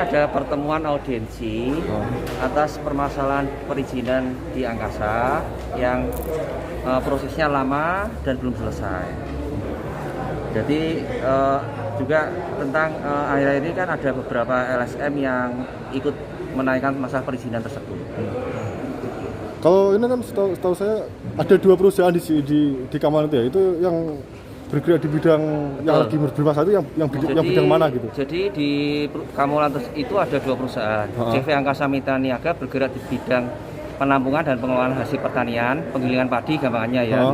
ada pertemuan audiensi atas permasalahan perizinan di angkasa yang prosesnya lama dan belum selesai. Jadi juga tentang akhir-akhir ini kan ada beberapa LSM yang ikut menaikkan masalah perizinan tersebut. Kalau ini kan setahu saya ada 2 perusahaan di Kamalan itu ya, itu yang bergerak di bidang yang lagi bermasalah itu yang bidang mana gitu? Jadi di Kamolan itu ada 2 perusahaan. CV Angkasa Mitra Niaga bergerak di bidang penampungan dan pengelolaan hasil pertanian, penggilingan padi gampangannya ya.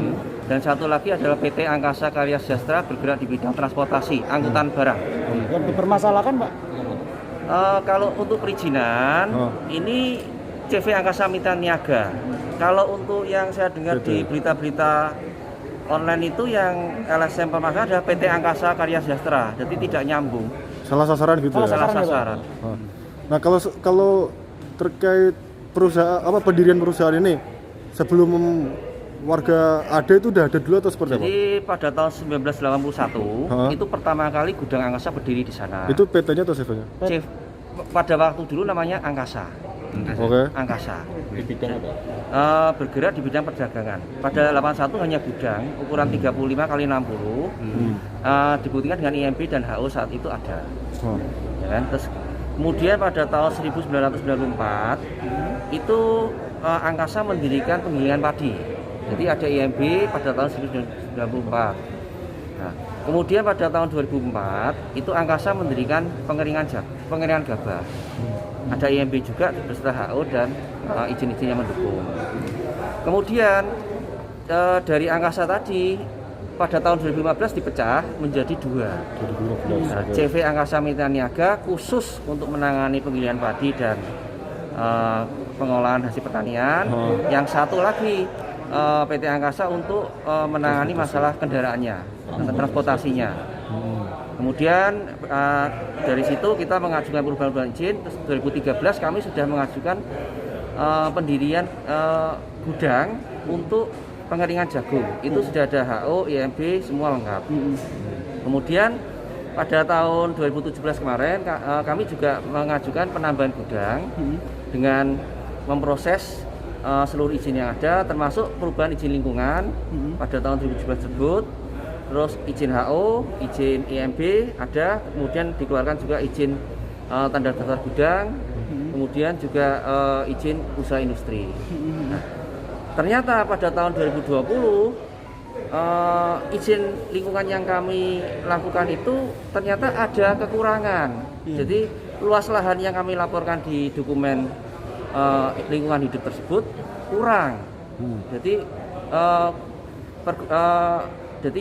Dan satu lagi adalah PT Angkasa Karya Sejahtera bergerak di bidang transportasi, angkutan barang. Yang dipermasalahkan, Pak? Kalau untuk perizinan, ini CV Angkasa Mitra Niaga. Kalau untuk yang saya dengar di berita-berita online itu yang LSM pemakai adalah PT Angkasa Karya Sejahtera, jadi tidak nyambung. Salah sasaran gitu ya? Salah sasaran. Nah kalau terkait perusahaan pendirian perusahaan ini sebelum warga ada itu udah ada dulu atau seperti apa? Jadi pada tahun 1981 itu pertama kali gudang Angkasa berdiri di sana. Itu PT-nya atau CV-nya? Pada waktu dulu namanya Angkasa. Angkasa. Di bidang apa? Bergerak di bidang perdagangan. Pada 81 hanya gudang ukuran 35 kali 60, dibuktikan dengan IMB dan HO saat itu ada. Ya kan? Terus kemudian pada tahun 1994 itu Angkasa mendirikan penggilingan padi. Jadi ada IMB pada tahun 1994. Nah, kemudian pada tahun 2004 itu Angkasa mendirikan pengeringan gabah. Ada IMB juga beserta HO dan izin-izin yang mendukung. Kemudian dari Angkasa tadi pada tahun 2015 dipecah menjadi 2. CV Angkasa Mitra Niaga khusus untuk menangani penggilingan padi dan pengolahan hasil pertanian. Yang satu lagi PT Angkasa untuk menangani masalah kendaraannya, transportasinya. Kemudian dari situ kita mengajukan perubahan izin. Terus 2013 kami sudah mengajukan pendirian gudang untuk pengeringan jagung. Itu sudah ada HO, IMB, semua lengkap. Kemudian pada tahun 2017 kemarin kami juga mengajukan penambahan gudang dengan memproses seluruh izin yang ada, termasuk perubahan izin lingkungan pada tahun 2017 tersebut. Terus izin HO, izin IMB ada, kemudian dikeluarkan juga izin tanda daftar gudang, kemudian juga izin usaha industri. Nah, ternyata pada tahun 2020 izin lingkungan yang kami lakukan itu ternyata ada kekurangan. Jadi luas lahan yang kami laporkan di dokumen lingkungan hidup tersebut kurang. Jadi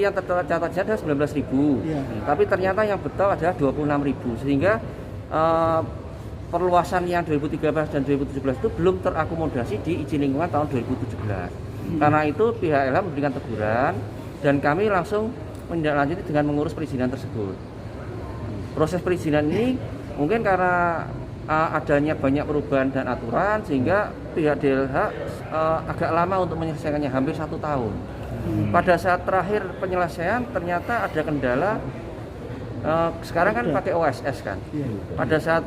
yang tercatat adalah 19.000, tapi ternyata yang betul adalah 26.000, sehingga perluasan yang 2013 dan 2017 itu belum terakomodasi di izin lingkungan tahun 2017. Karena itu pihak LH memberikan teguran dan kami langsung menindaklanjuti dengan mengurus perizinan tersebut. Proses perizinan ini mungkin karena adanya banyak perubahan dan aturan sehingga pihak DLH agak lama untuk menyelesaikannya, hampir 1 tahun. Pada saat terakhir penyelesaian ternyata ada kendala. Sekarang kan pakai OSS kan. Pada saat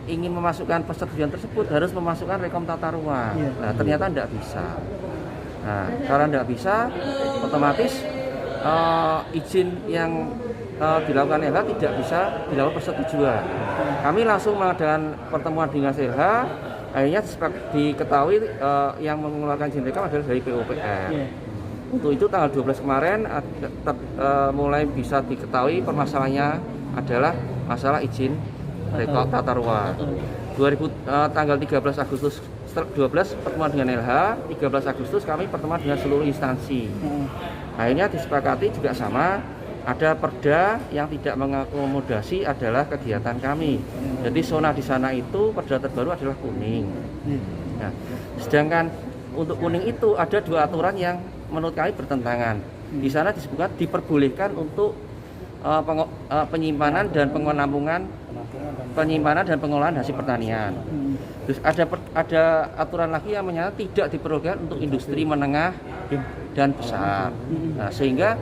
ingin memasukkan persetujuan tersebut harus memasukkan rekom tata ruang. Nah, ternyata tidak bisa. Nah, karena tidak bisa, otomatis izin yang dilakukan LH tidak bisa dilakukan persetujuan. Kami langsung mengadakan pertemuan dengan LH. Akhirnya diketahui yang mengeluarkan izin rekam adalah dari PUPR. Untuk itu tanggal 12 kemarin mulai bisa diketahui permasalahannya adalah masalah izin rekam tata ruang. Tanggal 13 Agustus 12 pertemuan dengan LH, 13 Agustus kami pertemuan dengan seluruh instansi. Akhirnya disepakati juga sama, ada perda yang tidak mengakomodasi adalah kegiatan kami. Jadi zona di sana itu perda terbaru adalah kuning. Nah, sedangkan untuk kuning itu ada 2 aturan yang menurut kami bertentangan. Di sana disebutkan diperbolehkan untuk penyimpanan dan pengolahan hasil pertanian. Terus ada aturan lagi yang menyatakan tidak diperbolehkan untuk industri menengah dan besar. Nah, sehingga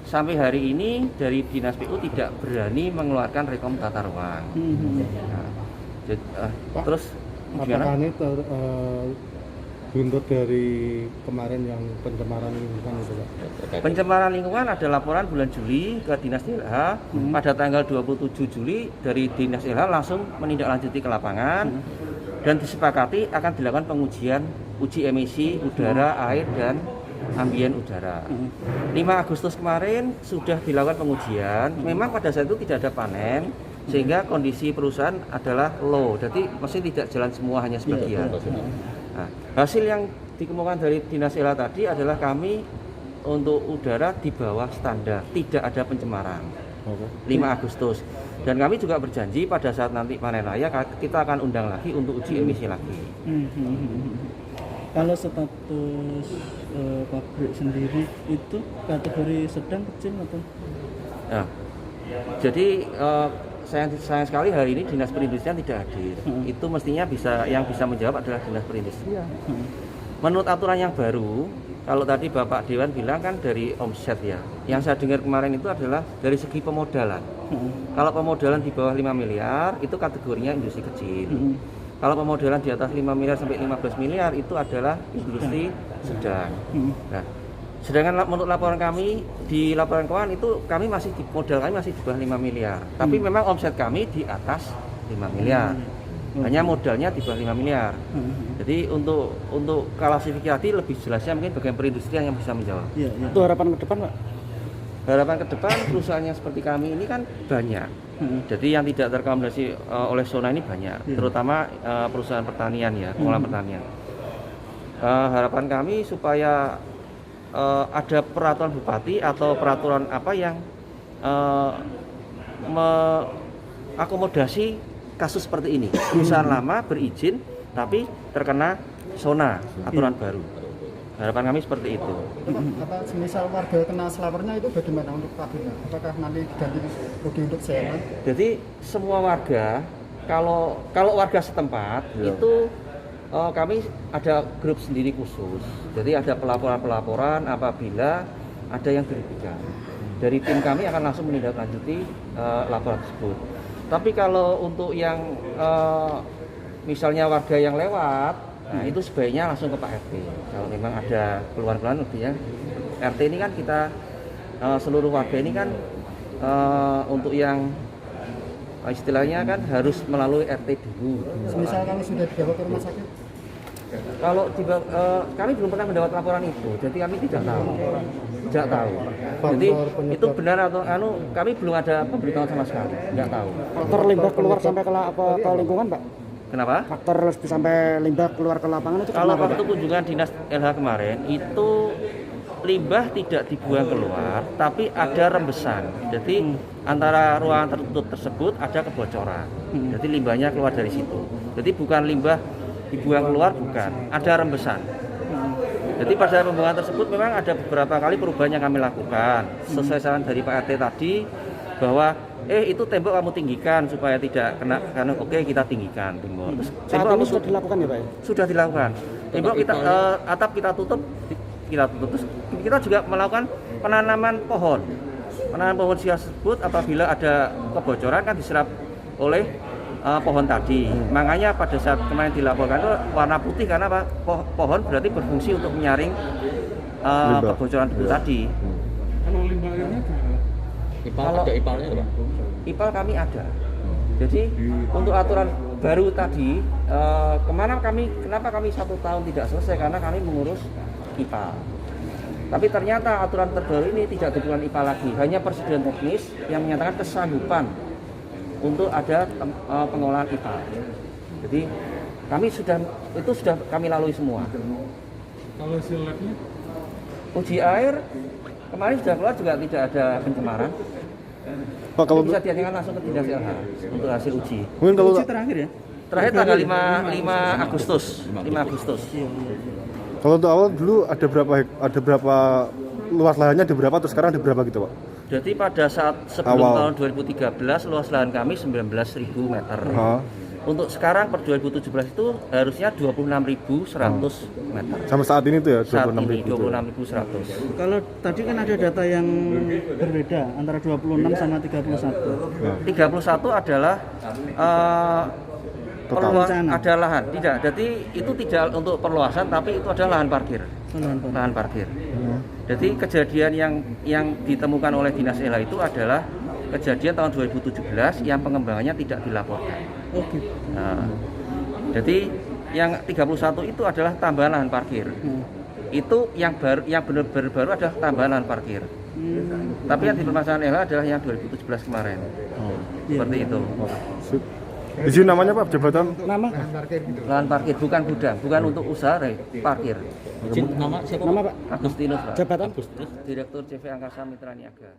sampai hari ini dari Dinas PU tidak berani mengeluarkan rekom tata ruang. Nah, Pak, Terus gimana? apakah ini buntut dari kemarin yang pencemaran lingkungan itu Pak? Pencemaran lingkungan ada laporan bulan Juli ke Dinas LH. Pada tanggal 27 Juli dari Dinas LH langsung menindaklanjuti ke lapangan dan disepakati akan dilakukan pengujian uji emisi udara, air dan ambien udara. 5 Agustus kemarin sudah dilakukan pengujian. Memang pada saat itu tidak ada panen sehingga kondisi perusahaan adalah low. Jadi mesin tidak jalan semua, hanya sebagian. Nah, hasil yang dikemukakan dari Dinas LH tadi adalah kami untuk udara di bawah standar, tidak ada pencemaran. 5 Agustus. Dan kami juga berjanji pada saat nanti panen raya kita akan undang lagi untuk uji emisi lagi. Kalau status pabrik sendiri itu kategori sedang, kecil atau? Nah, jadi sayang sekali hari ini Dinas Perindustrian tidak hadir. Itu mestinya yang bisa menjawab adalah Dinas Perindustrian. Menurut aturan yang baru, kalau tadi Bapak Dewan bilang kan dari omset ya. Yang saya dengar kemarin itu adalah dari segi pemodalan. Kalau pemodalan di bawah 5 miliar itu kategorinya industri kecil. Kalau pemodalan di atas 5 miliar sampai 15 miliar itu adalah industri sedang. Nah, sedangkan menurut laporan kami di laporan keuangan itu modal kami masih di bawah 5 miliar. Tapi memang omset kami di atas 5 miliar. Hanya modalnya di bawah 5 miliar. Jadi untuk klasifikasi lebih jelasnya mungkin bagian perindustrian yang bisa menjawab. Itu harapan ke depan, Pak? Harapan ke depan perusahaan yang seperti kami ini kan banyak. Jadi yang tidak terakomodasi oleh zona ini banyak, terutama perusahaan pertanian ya, pengolahan pertanian. Harapan kami supaya ada peraturan bupati atau peraturan apa yang mengakomodasi kasus seperti ini. Perusahaan lama berizin tapi terkena zona aturan baru. Harapan kami seperti itu. Apa semisal warga kena selawernya itu bagaimana untuk pabriknya? Apakah nanti diganti rugi untuk sewa? Jadi semua warga kalau warga setempat itu kami ada grup sendiri khusus. Jadi ada pelaporan apabila ada yang dirugikan. Dari tim kami akan langsung menindaklanjuti laporan tersebut. Tapi kalau untuk yang misalnya warga yang lewat, nah itu sebaiknya langsung ke Pak RT. Kalau memang ada keluhan-keluhan lebihnya, RT ini kan kita seluruh warga ini kan untuk yang istilahnya kan harus melalui RT dulu. Semisal kalau sudah dibawa ke rumah sakit? Kalau kami belum pernah mendapat laporan itu, jadi kami tidak tahu. Jadi itu benar atau kami belum ada pemberitahuan sama sekali, nggak tahu. Faktor limbah keluar sampai ke lingkungan, Pak? Kenapa? Faktor sampai limbah keluar ke lapangan itu Kalau kenapa, waktu Pak? kunjungan Dinas LH kemarin itu limbah tidak dibuang keluar, tapi ada rembesan. Jadi antara ruangan tertutup tersebut ada kebocoran. Jadi limbahnya keluar dari situ. Jadi bukan limbah dibuang keluar, bukan. Ada rembesan. Jadi pada pembuangan tersebut memang ada beberapa kali perubahan yang kami lakukan. Sesuai saran dari Pak RT tadi bahwa itu tembok kamu tinggikan supaya tidak kena, karena oke kita tinggikan tembok. Terus Saat ini sudah dilakukan ya, Pak? Sudah dilakukan. Tembok kita atap kita tutup. Terus kita juga melakukan penanaman pohon. Penanaman pohon tersebut apabila ada kebocoran kan diserap oleh pohon tadi. Makanya pada saat kemarin dilaporkan itu warna putih karena apa? Pohon berarti berfungsi untuk menyaring kebocoran debu tadi. Kalau limbah airnya gimana? Kalau ada ipalnya Pak? IPAL kami ada. Jadi untuk aturan baru tadi kenapa kami 1 tahun tidak selesai karena kami mengurus IPAL. Tapi ternyata aturan terbaru ini tidak dibutuhkan IPAL lagi, hanya persetujuan teknis yang menyatakan kesanggupan untuk ada pengolahan IPAL. Jadi kami sudah kami lalui semua. Kalau hasil labnya? Uji air kemarin sudah keluar juga tidak ada pencemaran. Pak, kalau Bisa ditanyakan langsung ke Dinas LH untuk hasil uji. mungkin kalau Terakhir ya? Terakhir tanggal 5 Agustus. 5 Agustus. kalau untuk awal dulu ada berapa luas lahannya, ada berapa, terus sekarang ada berapa gitu, Pak? Jadi pada saat sebelum Awal. tahun 2013 luas lahan kami 19.000 meter. Untuk sekarang per 2017 itu harusnya 26.100 meter. Sampai saat ini tuh ya Saat 26.000 ini itu. 26.100. Kalau tadi kan ada data yang berbeda antara 26 sama 31. 31 adalah Rencana. ada lahan, tidak. Jadi itu tidak untuk perluasan, tapi itu adalah lahan parkir. Lahan parkir. Jadi kejadian yang ditemukan oleh Dinas ELA itu adalah kejadian tahun 2017 yang pengembangannya tidak dilaporkan. Oke. Nah, jadi yang 31 itu adalah tambahan lahan parkir. Itu yang benar-benar baru adalah tambahan lahan parkir. Tapi yang dipermasalahan ELA adalah yang 2017 kemarin. Seperti itu. Sip. Izin namanya Pak, jabatan? Nama? Lahan parkir bukan gudang, bukan untuk usaha parkir. Nama siapa? Nama Pak? Agustinus, Pak. Jabatan? Direktur CV Angkasa Mitra Niaga.